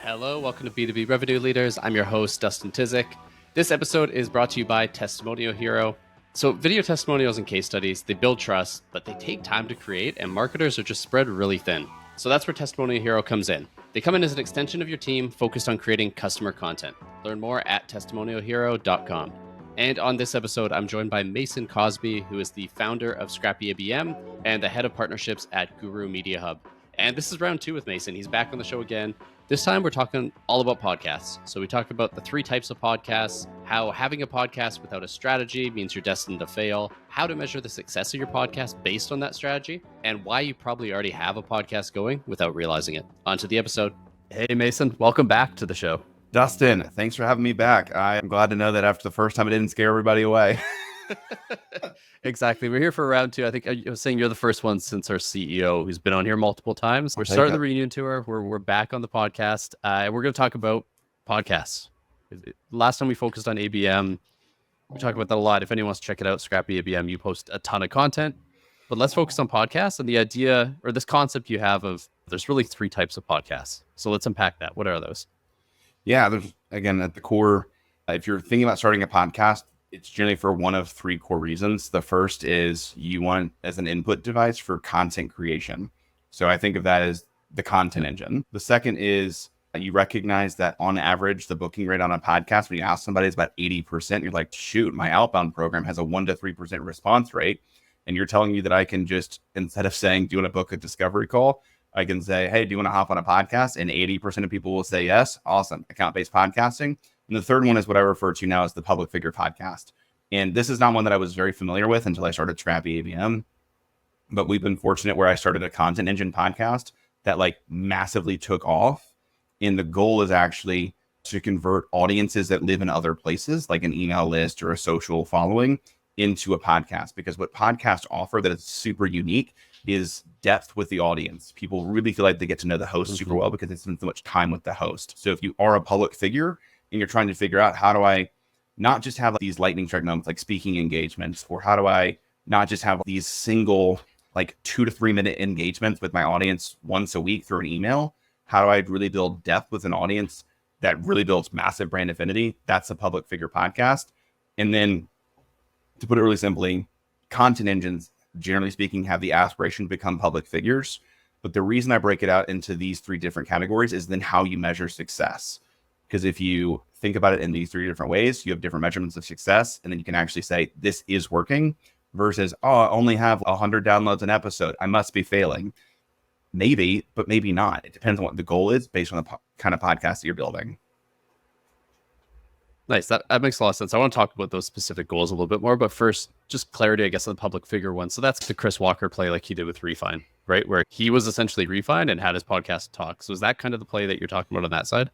Hello, welcome to B2B Revenue Leaders. I'm your host, Dustin. This episode is brought to you by Testimonial Hero. So video testimonials and case studies, they build trust, but they take time to create and marketers are just spread really thin. So that's where Testimonial Hero comes in. They come in as an extension of your team focused on creating customer content. Learn more at testimonialhero.com. And on this episode, I'm joined by Mason Cosby, who is the founder of Scrappy ABM and the head of partnerships at Guru Media Hub. And this is round 2 with Mason. He's back on the show again. This time we're talking all about podcasts. So we talk about the 3 types of podcasts, how having a podcast without a strategy means you're destined to fail, how to measure the success of your podcast based on that strategy, and why you probably already have a podcast going without realizing it. On to the episode. Hey, Mason, welcome back to the show. Dustin, thanks for having me back. I'm glad to know that after the first time, it didn't scare everybody away. Exactly. We're here for round 2. I think I was saying you're the first one since our CEO who's been on here multiple times. We're starting the reunion tour. We're back on the podcast. We're going to talk about podcasts. Last time we focused on ABM. We talked about that a lot. If anyone wants to check it out, Scrappy ABM, you post a ton of content. But let's focus on podcasts and the idea or this concept you have of there's really 3 types of podcasts. So let's unpack that. What are those? Yeah, there's, again, at the core, if you're thinking about starting a podcast, it's generally for one of 3 core reasons. The first is you want as an input device for content creation. So I think of that as the content engine. The second is you recognize that on average, the booking rate on a podcast, when you ask somebody, is about 80%. You're like, shoot, my outbound program has a 1 to 3% response rate. And you're telling me that I can just, instead of saying, do you want to book a discovery call? I can say, hey, do you want to hop on a podcast? And 80% of people will say yes. Awesome. Account-based podcasting. And the third one is what I refer to now as the public figure podcast. And this is not one that I was very familiar with until I started Scrappy ABM. But we've been fortunate where I started a content engine podcast that like massively took off. And the goal is actually to convert audiences that live in other places, like an email list or a social following, into a podcast. Because what podcasts offer that is super unique is depth with the audience. People really feel like they get to know the host super well because they spend so much time with the host. So if you are a public figure and you're trying to figure out how do I not just have these lightning strike moments like speaking engagements, or how do I not just have these single like 2 to 3 minute engagements with my audience once a week through an email, how do I really build depth with an audience that really builds massive brand affinity? That's a public figure podcast. And then to put it really simply, content engines, generally speaking, have the aspiration to become public figures. But the reason I break it out into these 3 different categories is then how you measure success. Because if you think about it in these 3 different ways, you have different measurements of success, and then you can actually say, this is working, versus, oh, I only have 100 downloads an episode. I must be failing. Maybe, but maybe not. It depends on what the goal is based on the kind of podcast that you're building. Nice. That makes a lot of sense. I want to talk about those specific goals a little bit more, but first, just clarity, I guess, on the public figure one. So that's the Chris Walker play like he did with Refine, right? Where he was essentially Refine and had his podcast talk. So is that kind of the play that you're talking about on that side?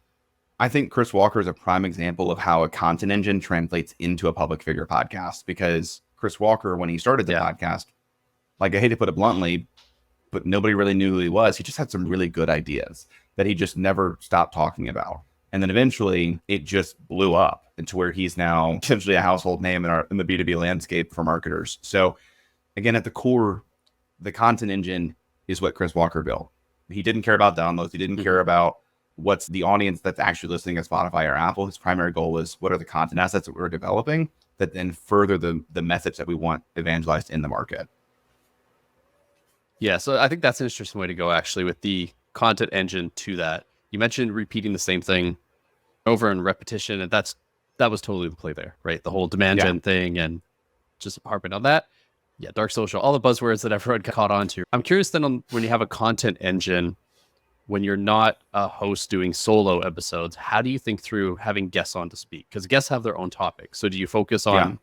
I think Chris Walker is a prime example of how a content engine translates into a public figure podcast, because Chris Walker, when he started the podcast, like I hate to put it bluntly, but nobody really knew who he was. He just had some really good ideas that he just never stopped talking about. And then eventually it just blew up into where he's now essentially a household name in the B2B landscape for marketers. So again, at the core, the content engine is what Chris Walker built. He didn't care about downloads. He didn't care about what's the audience that's actually listening at Spotify or Apple. His primary goal was what are the content assets that we're developing that then further the message that we want evangelized in the market. Yeah, so I think that's an interesting way to go actually with the content engine to that. You mentioned repeating the same thing over and repetition, and that was totally the play there, right? The whole demand gen thing and just harping on that. Yeah, dark social, all the buzzwords that everyone caught on to. I'm curious then on when you have a content engine, when you're not a host doing solo episodes, how do you think through having guests on to speak? Because guests have their own topic. So do you focus on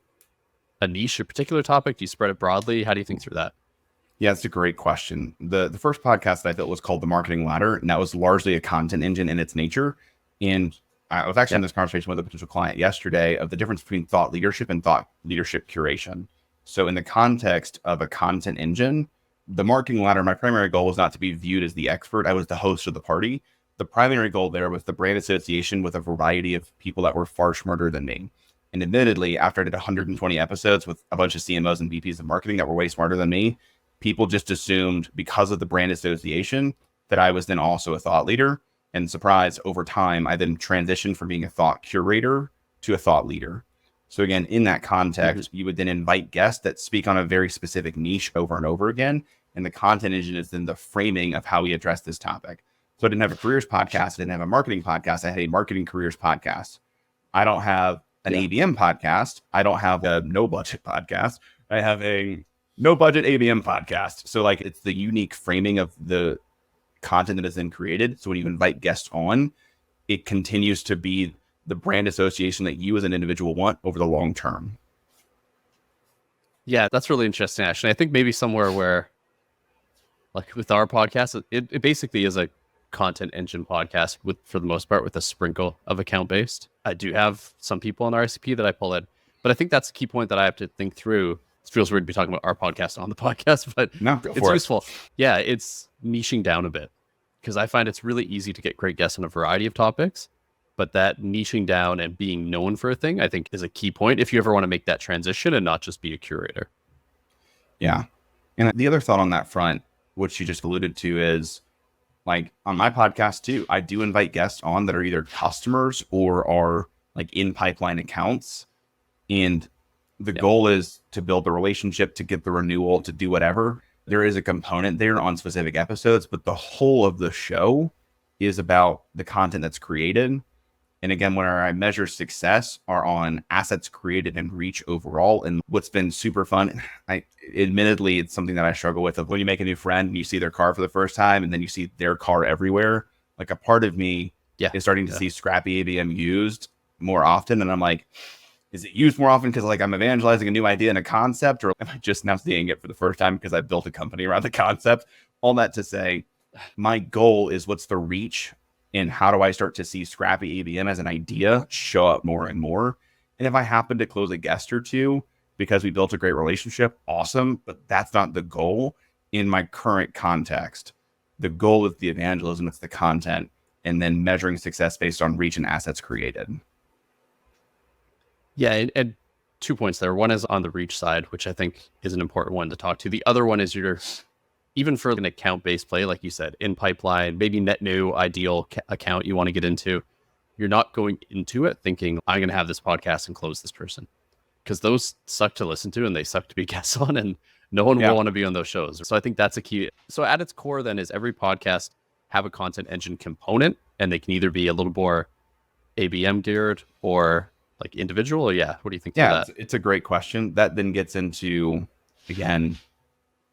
a niche, a particular topic? Do you spread it broadly? How do you think through that? Yeah, it's a great question. The first podcast that I built was called The Marketing Ladder, and that was largely a content engine in its nature. And I was actually in this conversation with a potential client yesterday of the difference between thought leadership and thought leadership curation. So in the context of a content engine, the Marketing Ladder, my primary goal was not to be viewed as the expert. I was the host of the party. The primary goal there was the brand association with a variety of people that were far smarter than me. And admittedly, after I did 120 episodes with a bunch of CMOs and VPs of marketing that were way smarter than me, people just assumed because of the brand association that I was then also a thought leader. And surprise, over time, I then transitioned from being a thought curator to a thought leader. So again, in that context, you would then invite guests that speak on a very specific niche over and over again. And the content engine is then the framing of how we address this topic. So I didn't have a careers podcast. I didn't have a marketing podcast. I had a marketing careers podcast. I don't have an ABM podcast. I don't have a no budget podcast. I have a no budget ABM podcast. So like it's the unique framing of the content that is then created. So when you invite guests on, it continues to be the brand association that you as an individual want over the long term. Yeah, that's really interesting, actually. I think maybe somewhere where, like with our podcast, it basically is a content engine podcast with, for the most part, with a sprinkle of account based. I do have some people on RCP that I pull in, but I think that's a key point that I have to think through. It feels weird to be talking about our podcast on the podcast, but no, it's useful. Yeah, it's niching down a bit because I find it's really easy to get great guests on a variety of topics, but that niching down and being known for a thing, I think, is a key point if you ever want to make that transition and not just be a curator. Yeah. And the other thought on that front, which you just alluded to, is like on my podcast too, I do invite guests on that are either customers or are like in pipeline accounts. And the goal is to build the relationship, to get the renewal, to do whatever. There is a component there on specific episodes, but the whole of the show is about the content that's created. And again, where I measure success are on assets created and reach overall. And what's been super fun, admittedly, it's something that I struggle with, of when you make a new friend and you see their car for the first time and then you see their car everywhere. Like a part of me is starting to see Scrappy ABM used more often. And I'm like, is it used more often because like I'm evangelizing a new idea and a concept, or am I just now seeing it for the first time because I built a company around the concept? All that to say, my goal is what's the reach and how do I start to see Scrappy ABM as an idea show up more and more? And if I happen to close a guest or two because we built a great relationship, awesome. But that's not the goal in my current context. The goal is the evangelism, it's the content, and then measuring success based on reach and assets created. Yeah, and 2 points there. One is on the reach side, which I think is an important one to talk to. The other one is even for an account-based play, like you said, in pipeline, maybe net new ideal account you want to get into, you're not going into it thinking, I'm going to have this podcast and close this person. Because those suck to listen to and they suck to be guests on, and no one will want to be on those shows. So I think that's a key. So at its core then is every podcast have a content engine component, and they can either be a little more ABM geared or like individual, or what do you think? Yeah, it's a great question. That then gets into, again,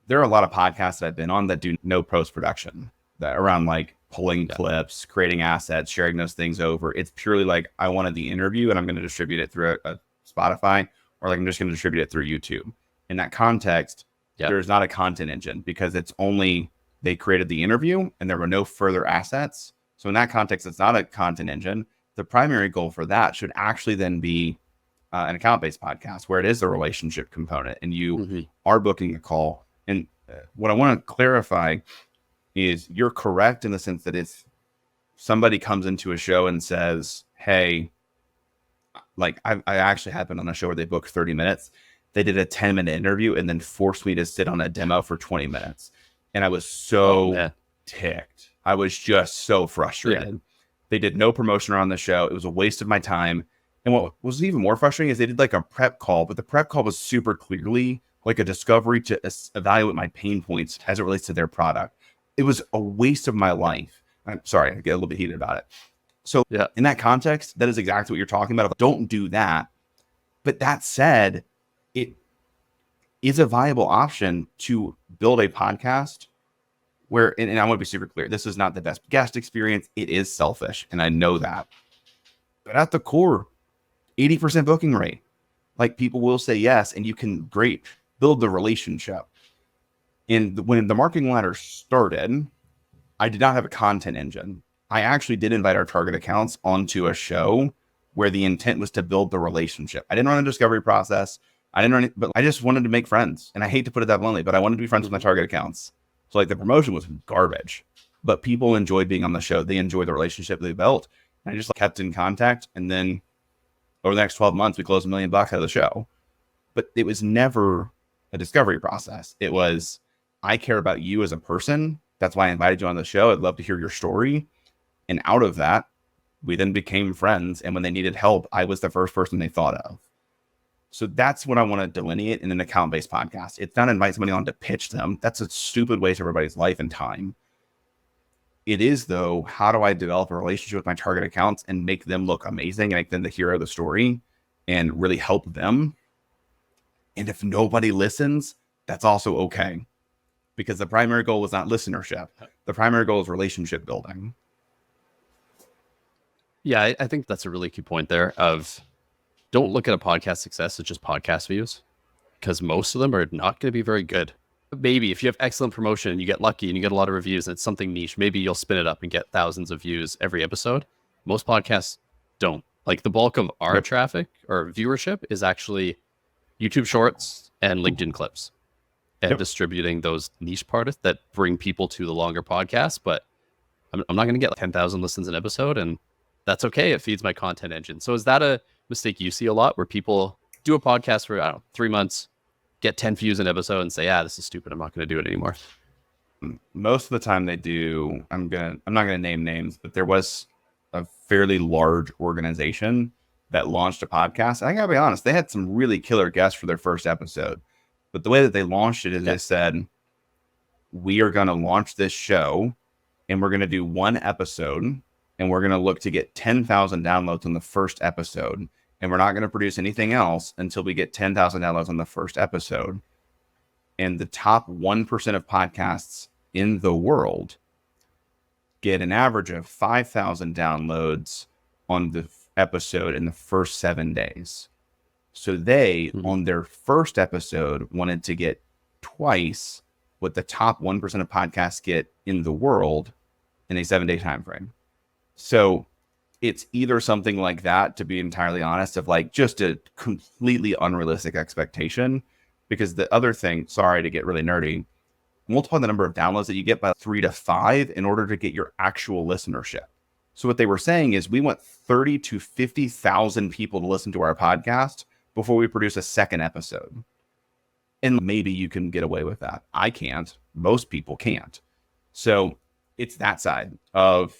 there are a lot of podcasts that I've been on that do no post-production, that around like pulling clips, creating assets, sharing those things over. It's purely like, I wanted the interview and I'm going to distribute it through a Spotify, or like I'm just going to distribute it through YouTube. In that context, there's not a content engine because it's only, they created the interview and there were no further assets. So in that context, it's not a content engine. The primary goal for that should actually then be an account-based podcast where it is a relationship component and you are booking a call. And what I want to clarify is you're correct in the sense that if somebody comes into a show and says, hey, like I actually happened on a show where they booked 30 minutes. They did a 10-minute interview and then forced me to sit on a demo for 20 minutes. And I was so ticked. I was just so frustrated. They did no promotion around the show. It was a waste of my time. And what was even more frustrating is they did like a prep call, but the prep call was super clearly like a discovery to evaluate my pain points as it relates to their product. It was a waste of my life. I'm sorry, I get a little bit heated about it. So in that context, that is exactly what you're talking about. Don't do that. But that said, it is a viable option to build a podcast where, and I want to be super clear, this is not the best guest experience. It is selfish, and I know that. But at the core, 80% booking rate. Like, people will say yes, and you can build the relationship. And when the marketing ladder started, I did not have a content engine. I actually did invite our target accounts onto a show where the intent was to build the relationship. I didn't run a discovery process. But I just wanted to make friends. And I hate to put it that bluntly, but I wanted to be friends with my target accounts. So like the promotion was garbage, but people enjoyed being on the show. They enjoyed the relationship they built. And I just kept in contact. And then over the next 12 months, we closed $1 million out of the show. But it was never a discovery process. It was, I care about you as a person. That's why I invited you on the show. I'd love to hear your story. And out of that, we then became friends. And when they needed help, I was the first person they thought of. So that's what I want to delineate in an account-based podcast. It's not invite somebody on to pitch them. That's a stupid waste of everybody's life and time. It is, though, how do I develop a relationship with my target accounts and make them look amazing and make them the hero of the story and really help them? And if nobody listens, that's also okay. Because the primary goal was not listenership. The primary goal is relationship building. Yeah, I think that's a really key point there of don't look at a podcast success as just podcast views, because most of them are not going to be very good. Maybe if you have excellent promotion and you get lucky and you get a lot of reviews and it's something niche, maybe you'll spin it up and get thousands of views every episode. Most podcasts don't. Like the bulk of our traffic or viewership is actually YouTube shorts and LinkedIn clips and distributing those niche parts that bring people to the longer podcasts. But I'm not going to get like 10,000 listens an episode, and that's okay. It feeds my content engine. So is that a mistake you see a lot where people do a podcast for, I don't know, 3 months, get 10 views an episode and say, this is stupid, I'm not going to do it anymore? Most of the time they do. I'm not going to name names, but there was a fairly large organization that launched a podcast. I gotta be honest, they had some really killer guests for their first episode. But the way that they launched it is they said, we are going to launch this show and we're going to do one episode and we're going to look to get 10,000 downloads on the first episode. And we're not going to produce anything else until we get 10,000 downloads on the first episode. And the top 1% of podcasts in the world get an average of 5,000 downloads on the episode in the first 7 days. So they, on their first episode, wanted to get twice what the top 1% of podcasts get in the world in a 7-day time frame. So it's either something like that, to be entirely honest, of like just a completely unrealistic expectation. Because the other thing, sorry to get really nerdy, multiply the number of downloads that you get by 3 to 5 in order to get your actual listenership. So what they were saying is we want 30 to 50,000 people to listen to our podcast before we produce a second episode. And maybe you can get away with that. I can't. Most people can't. So it's that side of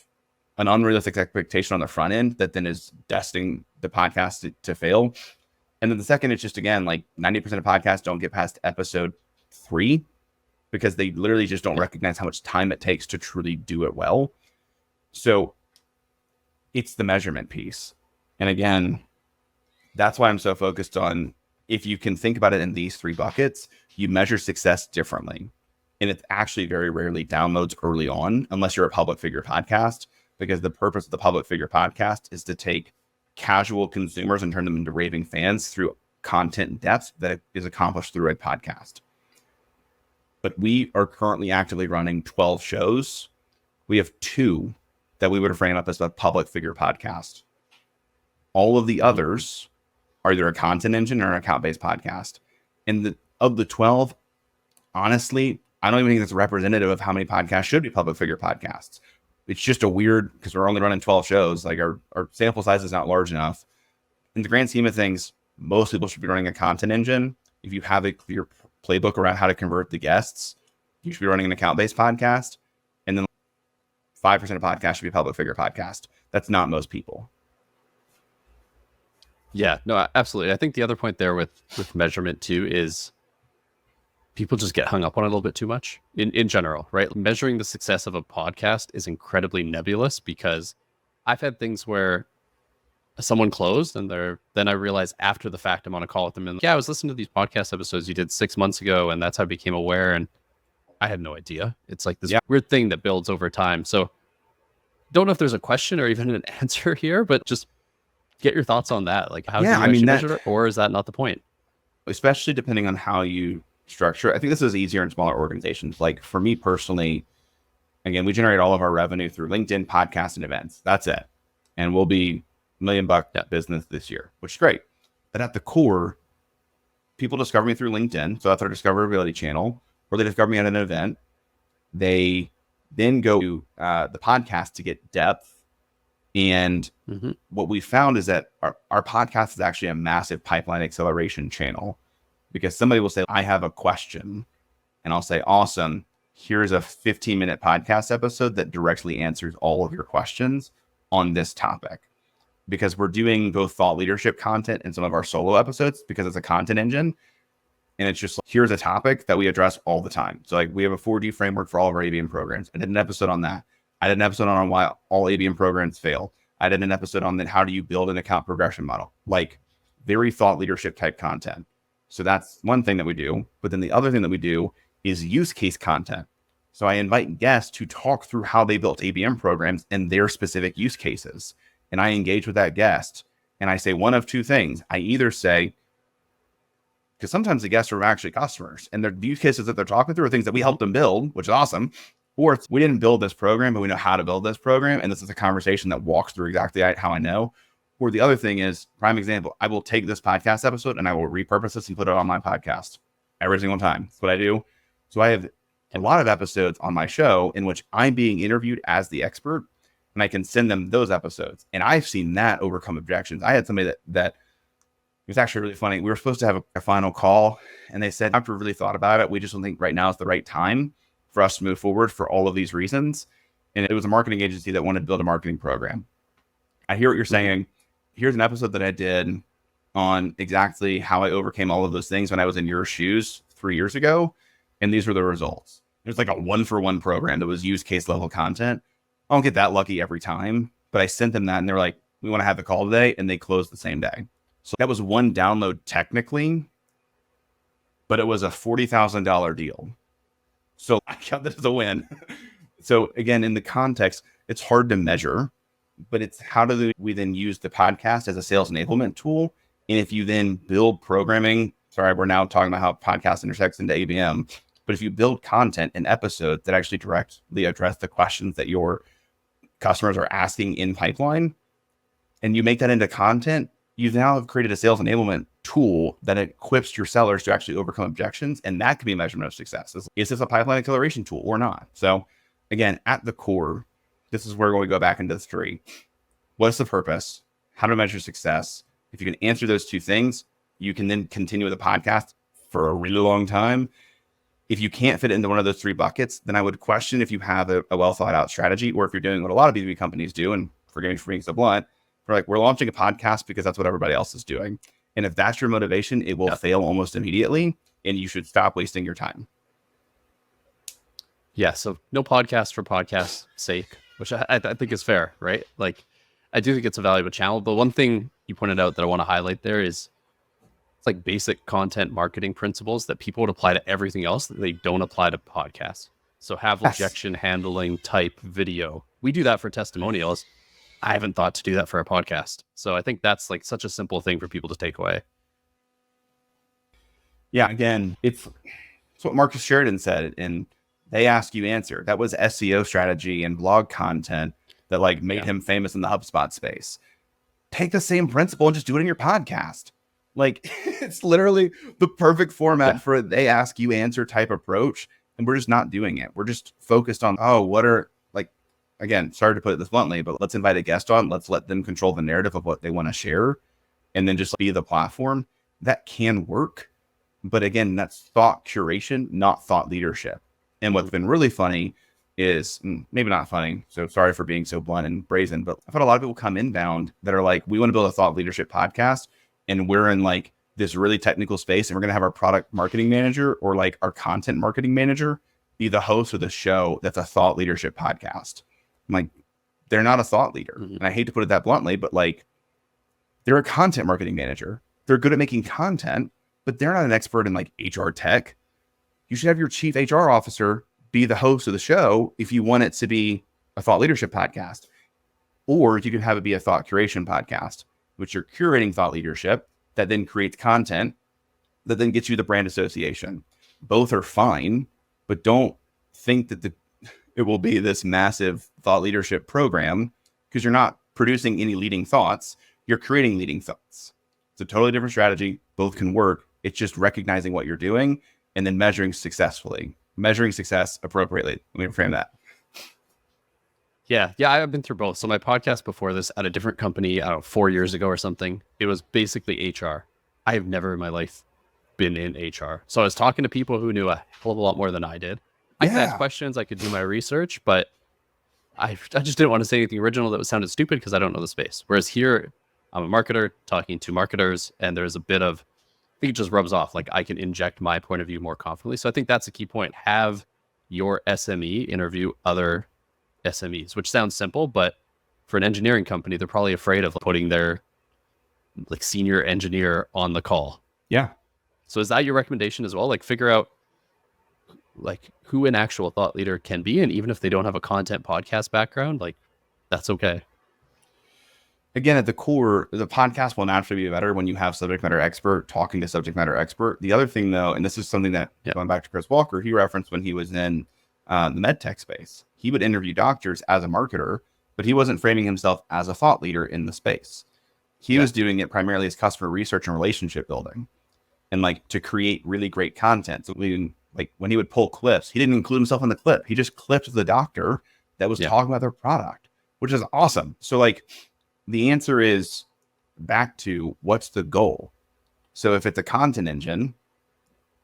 an unrealistic expectation on the front end that then is destined the podcast to fail. And then the second is just, again, like 90% of podcasts don't get past episode 3 because they literally just don't recognize how much time it takes to truly do it well. So it's the measurement piece. And again, that's why I'm so focused on, if you can think about it in these 3 buckets, you measure success differently. And it's actually very rarely downloads early on, unless you're a public figure podcast, because the purpose of the public figure podcast is to take casual consumers and turn them into raving fans through content depth that is accomplished through a podcast. But we are currently actively running 12 shows. We have 2 that we would frame up as a public figure podcast. All of the others are either a content engine or an account-based podcast. And of the 12, honestly, I don't even think that's representative of how many podcasts should be public figure podcasts. It's just a weird, because we're only running 12 shows. Like our sample size is not large enough. In the grand scheme of things, most people should be running a content engine. If you have a clear playbook around how to convert the guests, you should be running an account-based podcast. And then 5% of podcasts should be public figure podcast. That's not most people. Yeah, no, absolutely. I think the other point there with measurement too is people just get hung up on it a little bit too much in general, right? Measuring the success of a podcast is incredibly nebulous, because I've had things where someone closed and then I realized after the fact, I'm on a call with them and I was listening to these podcast episodes you did 6 months ago, and that's how I became aware, and I had no idea. It's like this weird thing that builds over time. So don't know if there's a question or even an answer here, but just get your thoughts on that. Like, how do you actually measure it, or is that not the point? Especially depending on how you structure it. I think this is easier in smaller organizations. Like for me personally, again, we generate all of our revenue through LinkedIn, podcasts, and events. That's it. And we'll be $1 million business this year, which is great. But at the core, people discover me through LinkedIn. So that's our discoverability channel, or they discover me at an event. They then go to the podcast to get depth. And what we found is that our podcast is actually a massive pipeline acceleration channel, because somebody will say, I have a question, and I'll say, awesome. here's a 15-minute podcast episode that directly answers all of your questions on this topic. Because we're doing both thought leadership content in some of our solo episodes because it's a content engine. And it's just like, here's a topic that we address all the time. So like we have a 4D framework for all of our ABM programs. I did an episode on that. I did an episode on why all ABM programs fail. I did an episode on then how do you build an account progression model, like very thought leadership type content. So that's one thing that we do. But then the other thing that we do is use case content. So I invite guests to talk through how they built ABM programs and their specific use cases. And I engage with that guest and I say one of two things. I either say, because sometimes the guests are actually customers and their use cases that they're talking through are things that we helped them build, which is awesome. Or it's, we didn't build this program, but we know how to build this program. And this is a conversation that walks through exactly how I know. Or the other thing is, prime example, I will take this podcast episode and I will repurpose this and put it on my podcast every single time. That's what I do. So I have a lot of episodes on my show in which I'm being interviewed as the expert and I can send them those episodes. And I've seen that overcome objections. I had somebody that it was actually really funny. We were supposed to have a final call and they said, after we really thought about it, we just don't think right now is the right time for us to move forward for all of these reasons. And it was a marketing agency that wanted to build a marketing program. I hear what you're saying. Here's an episode that I did on exactly how I overcame all of those things when I was in your shoes 3 years ago. And these were the results. There's like a 1-for-1 program that was use case level content. I don't get that lucky every time, but I sent them that and they're like, we want to have the call today. And they closed the same day. So that was one download technically, but it was a $40,000 deal. So I count this as a win. So again, in the context, it's hard to measure, but it's how do we then use the podcast as a sales enablement tool? And if you then build programming, sorry, we're now talking about how podcast intersects into ABM, but if you build content and episodes that actually directly address the questions that your customers are asking in pipeline, and you make that into content, you now have created a sales enablement tool that equips your sellers to actually overcome objections. And that could be a measurement of success. Is this a pipeline acceleration tool or not? So again, at the core, this is where we go back into the three. What's the purpose? How to measure success? If you can answer those two things, you can then continue with the podcast for a really long time. If you can't fit into one of those three buckets, then I would question if you have a well thought out strategy, or if you're doing what a lot of B2B companies do, and forgive me for being so blunt, we're launching a podcast because that's what everybody else is doing. And if that's your motivation, it will fail almost immediately, and you should stop wasting your time. Yeah, so no podcast for podcast's sake, which I think is fair, right? Like, I do think it's a valuable channel. But one thing you pointed out that I want to highlight there is it's like basic content marketing principles that people would apply to everything else that they don't apply to podcasts. So have objection handling type video. We do that for testimonials. I haven't thought to do that for a podcast. So I think that's like such a simple thing for people to take away. Yeah, again, it's what Marcus Sheridan said, and they ask you answer. That was SEO strategy and blog content that like made him famous in the HubSpot space. Take the same principle and just do it in your podcast. Like it's literally the perfect format for a they ask you answer type approach. And we're just not doing it. We're just focused on, what are like, again, sorry to put it this bluntly, but let's invite a guest on. Let's let them control the narrative of what they want to share and then just be the platform. That can work. But again, that's thought curation, not thought leadership. And what's been really funny is, maybe not funny, so sorry for being so blunt and brazen, but I've had a lot of people come inbound that are like, we want to build a thought leadership podcast. And we're in like this really technical space, and we're going to have our product marketing manager or like our content marketing manager be the host of the show that's a thought leadership podcast. I'm like, they're not a thought leader. And I hate to put it that bluntly, but like they're a content marketing manager. They're good at making content, but they're not an expert in like HR tech. You should have your chief HR officer be the host of the show if you want it to be a thought leadership podcast. Or you can have it be a thought curation podcast, which you're curating thought leadership that then creates content that then gets you the brand association. Both are fine, but don't think that it will be this massive thought leadership program, because you're not producing any leading thoughts. You're creating leading thoughts. It's a totally different strategy. Both can work. It's just recognizing what you're doing and then measuring success appropriately. Let me frame that. Yeah, I've been through both. So my podcast before this at a different company, I don't know, 4 years ago or something, it was basically HR. I have never in my life been in HR. So I was talking to people who knew a hell of a lot more than I did. I could ask questions, I could do my research, but I just didn't want to say anything original that sounded stupid because I don't know the space. Whereas here, I'm a marketer talking to marketers, and there's a bit of, I think it just rubs off. Like I can inject my point of view more confidently. So I think that's a key point. Have your SME interview other SMEs, which sounds simple, but for an engineering company, they're probably afraid of putting their like senior engineer on the call. Yeah. So is that your recommendation as well? Like figure out like who an actual thought leader can be, and even if they don't have a content podcast background, like that's okay. Again, at the core, the podcast will naturally be better when you have subject matter expert talking to subject matter expert. The other thing, though, and this is something that going back to Chris Walker, he referenced when he was in the med tech space. He would interview doctors as a marketer, but he wasn't framing himself as a thought leader in the space. He was doing it primarily as customer research and relationship building, and like to create really great content. So when he would pull clips, he didn't include himself in the clip. He just clipped the doctor that was talking about their product, which is awesome. So like the answer is back to what's the goal. So if it's a content engine,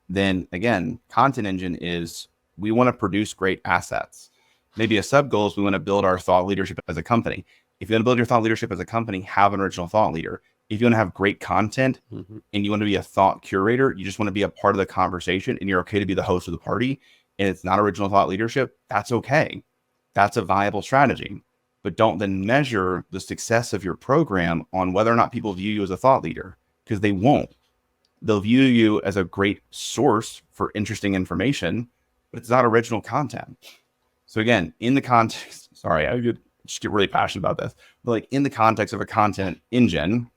then again, content engine is we want to produce great assets. Maybe a sub goal is we want to build our thought leadership as a company. If you want to build your thought leadership as a company, have an original thought leader. If you want to have great content and you want to be a thought curator, you just want to be a part of the conversation and you're okay to be the host of the party and it's not original thought leadership, that's okay. That's a viable strategy. But don't then measure the success of your program on whether or not people view you as a thought leader, because they won't. They'll view you as a great source for interesting information, but it's not original content. So again, in the context, sorry, I just get really passionate about this, but like in the context of a content engine,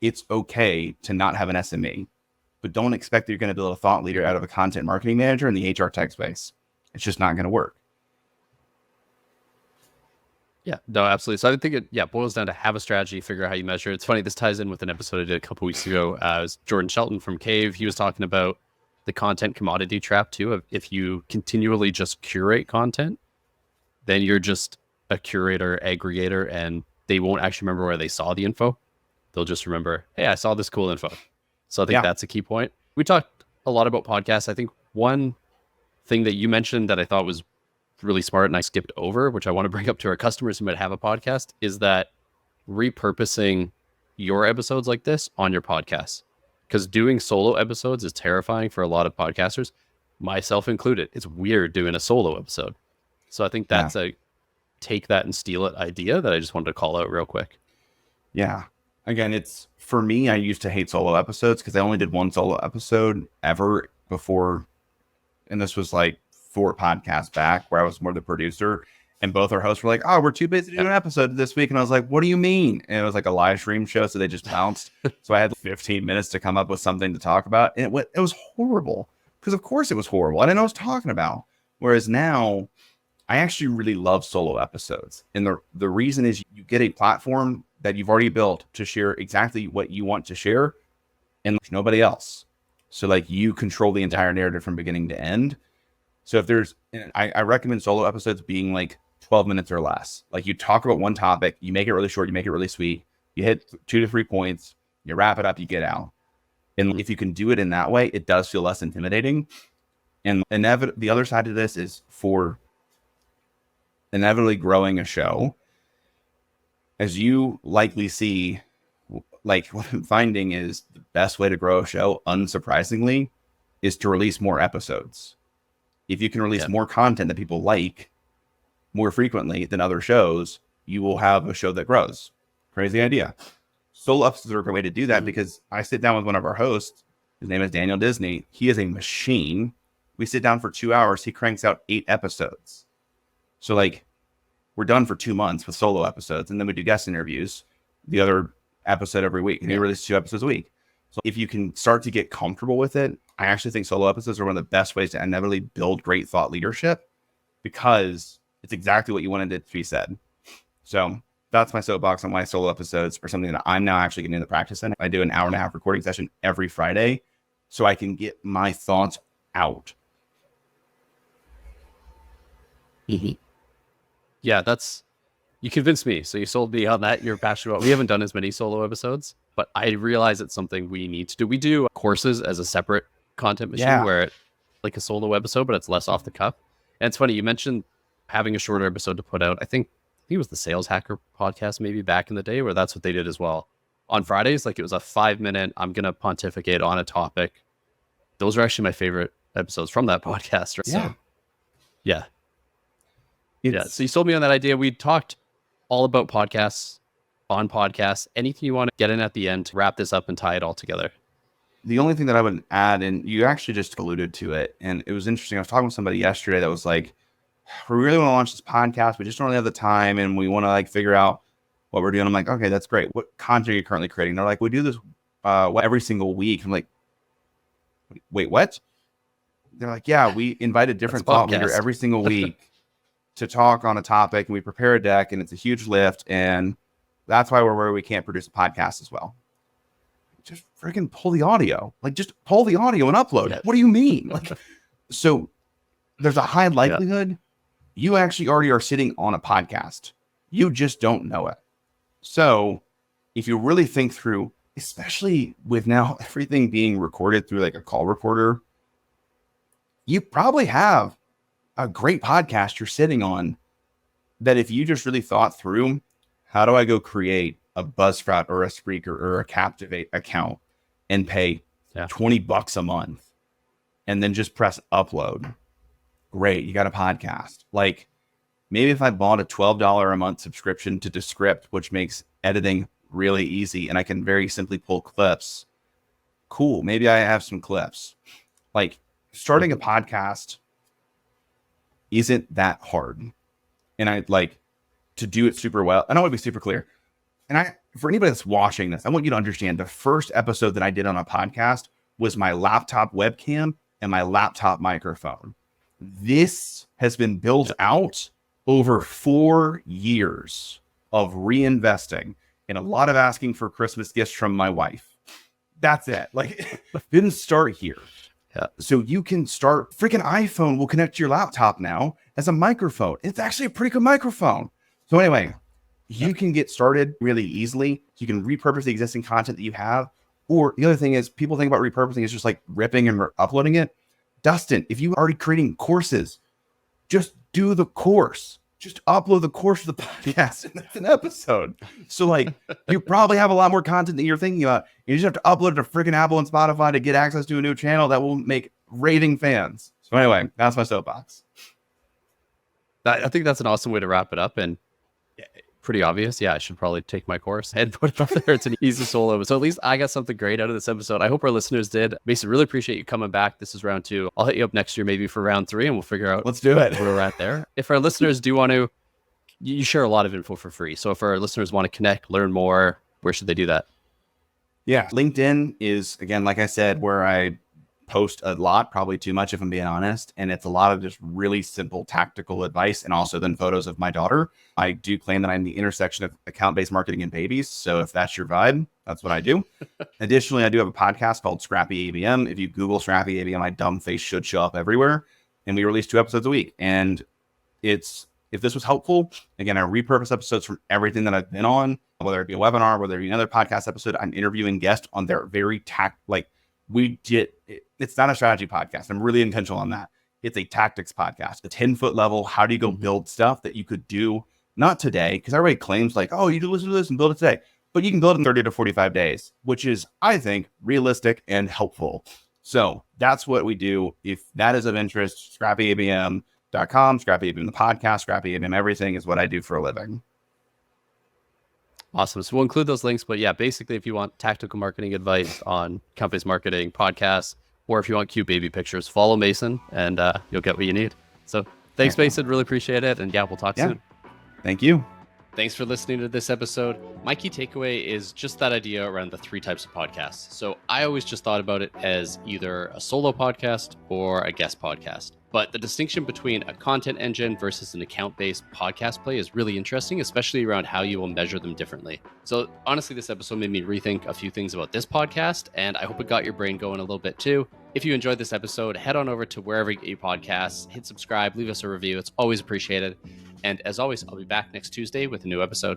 it's okay to not have an SME, but don't expect that you're going to build a thought leader out of a content marketing manager in the HR tech space. It's just not going to work. Yeah, no, absolutely. So I think it boils down to have a strategy, figure out how you measure. It's funny, this ties in with an episode I did a couple weeks ago. It was Jordan Shelton from Cave. He was talking about the content commodity trap too. Of if you continually just curate content, then you're just a curator, aggregator, and they won't actually remember where they saw the info. They'll just remember, hey, I saw this cool info. So I think that's a key point. We talked a lot about podcasts. I think one thing that you mentioned that I thought was really smart and I skipped over, which I want to bring up to our customers who might have a podcast, is that repurposing your episodes like this on your podcast. Because doing solo episodes is terrifying for a lot of podcasters, myself included. It's weird doing a solo episode. So I think that's a take that and steal it idea that I just wanted to call out real quick. Yeah. Again, it's for me, I used to hate solo episodes because I only did one solo episode ever before. And this was like 4 podcasts back where I was more the producer, and both our hosts were like, oh, we're too busy to do an episode this week. And I was like, what do you mean? And it was like a live stream show. So they just bounced. So I had 15 minutes to come up with something to talk about. And it was horrible because of course it was horrible. I didn't know what I was talking about. Whereas now I actually really love solo episodes. And the reason is you get a platform that you've already built to share exactly what you want to share and nobody else. So like you control the entire narrative from beginning to end. So if there's, I recommend solo episodes being like 12 minutes or less. Like you talk about one topic, you make it really short, you make it really sweet, you hit 2 to 3 points, you wrap it up, you get out. And if you can do it in that way, it does feel less intimidating. And the other side of this is for inevitably growing a show. As you likely see, like what I'm finding is the best way to grow a show, unsurprisingly, is to release more episodes. If you can release more content that people like more frequently than other shows, you will have a show that grows. Crazy idea. Solo episodes are a great way to do that because I sit down with one of our hosts. His name is Daniel Disney. He is a machine. We sit down for 2 hours. He cranks out 8 episodes. So like we're done for 2 months with solo episodes. And then we do guest interviews, the other episode every week. And he releases 2 episodes a week. So if you can start to get comfortable with it, I actually think solo episodes are one of the best ways to inevitably build great thought leadership because it's exactly what you wanted it to be said. So that's my soapbox on why solo episodes are something that I'm now actually getting into practice in. I do an 1.5-hour recording session every Friday so I can get my thoughts out. Yeah, you convinced me. So you sold me on that. You're passionate about. We haven't done as many solo episodes, but I realize it's something we need to do. We do courses as a separate content machine where it like a solo episode, but it's less off the cuff. And it's funny, you mentioned having a shorter episode to put out. I think it was the Sales Hacker podcast maybe back in the day where that's what they did as well. On Fridays, like it was a 5-minute, I'm going to pontificate on a topic. Those are actually my favorite episodes from that podcast. Right? Yeah. So, yeah. So you sold me on that idea. We talked all about podcasts on podcasts. Anything you want to get in at the end to wrap this up and tie it all together? The only thing that I would add, and you actually just alluded to it, and it was interesting. I was talking with somebody yesterday that was like, we really want to launch this podcast. We just don't really have the time, and we want to like figure out what we're doing. I'm like, okay, that's great. What content are you currently creating? They're like, we do this every single week. I'm like, wait, what? They're like, yeah, we invite a different thought leader every single week to talk on a topic, and we prepare a deck, and it's a huge lift, and that's why we're where we can't produce a podcast as well. Just freaking pull the audio. Like, just pull the audio and upload it. What do you mean? Like, so there's a high likelihood you actually already are sitting on a podcast. You just don't know it. So if you really think through, especially with now everything being recorded through like a call recorder, you probably have a great podcast you're sitting on that if you just really thought through, how do I go create a Buzzsprout or a Spreaker or a Captivate account and pay $20 a month and then just press upload? Great, you got a podcast. Like maybe if I bought a $12 a month subscription to Descript, which makes editing really easy and I can very simply pull clips, cool, maybe I have some clips. Like starting a podcast isn't that hard. And I like to do it super well. And I want to be super clear. And for anybody that's watching this, I want you to understand the first episode that I did on a podcast was my laptop webcam and my laptop microphone. This has been built out over 4 years of reinvesting and a lot of asking for Christmas gifts from my wife. That's it. Like, didn't start here. Yeah. So you can start, freaking iPhone will connect to your laptop now as a microphone. It's actually a pretty good microphone. So anyway, you can get started really easily. You can repurpose the existing content that you have. Or the other thing is people think about repurposing is just like ripping and uploading it. Dustin, if you are already creating courses, just do the course. Just upload the course to the podcast and that's an episode. So like you probably have a lot more content than you're thinking about. You just have to upload it to freaking Apple and Spotify to get access to a new channel that will make raving fans. So anyway, that's my soapbox. I think that's an awesome way to wrap it up and pretty obvious. Yeah, I should probably take my course and put it up there. It's an easy solo. So at least I got something great out of this episode. I hope our listeners did. Mason, really appreciate you coming back. This is round 2. I'll hit you up next year maybe for round 3 and we'll figure out. Let's do it. Where we're at there. If our listeners do want to, you share a lot of info for free. So if our listeners want to connect, learn more, where should they do that? Yeah, LinkedIn is, again, like I said, where I post a lot, probably too much if I'm being honest. And it's a lot of just really simple tactical advice and also then photos of my daughter. I do claim that I'm the intersection of account-based marketing and babies. So if that's your vibe, that's what I do. Additionally, I do have a podcast called Scrappy ABM. If you Google Scrappy ABM, my dumb face should show up everywhere. And we release 2 episodes a week. And if this was helpful, again, I repurpose episodes from everything that I've been on, whether it be a webinar, whether it be another podcast episode. I'm interviewing guests on their very it's not a strategy podcast. I'm really intentional on that. It's a tactics podcast. The 10-foot level. How do you go build stuff that you could do not today? Because everybody claims like, oh, you do listen to this and build it today, but you can build it in 30 to 45 days, which is, I think, realistic and helpful. So that's what we do. If that is of interest, scrappyabm.com, Scrappy ABM the podcast, Scrappy ABM everything is what I do for a living. Awesome. So we'll include those links. But yeah, basically, if you want tactical marketing advice on companies marketing, podcasts, or if you want cute baby pictures, follow Mason and you'll get what you need. So thanks, Mason. Really appreciate it. And yeah, we'll talk soon. Thank you. Thanks for listening to this episode. My key takeaway is just that idea around the 3 types of podcasts. So I always just thought about it as either a solo podcast or a guest podcast. But the distinction between a content engine versus an account-based podcast play is really interesting, especially around how you will measure them differently. So honestly, this episode made me rethink a few things about this podcast, and I hope it got your brain going a little bit too. If you enjoyed this episode, head on over to wherever you get your podcasts, hit subscribe, leave us a review. It's always appreciated. And as always, I'll be back next Tuesday with a new episode.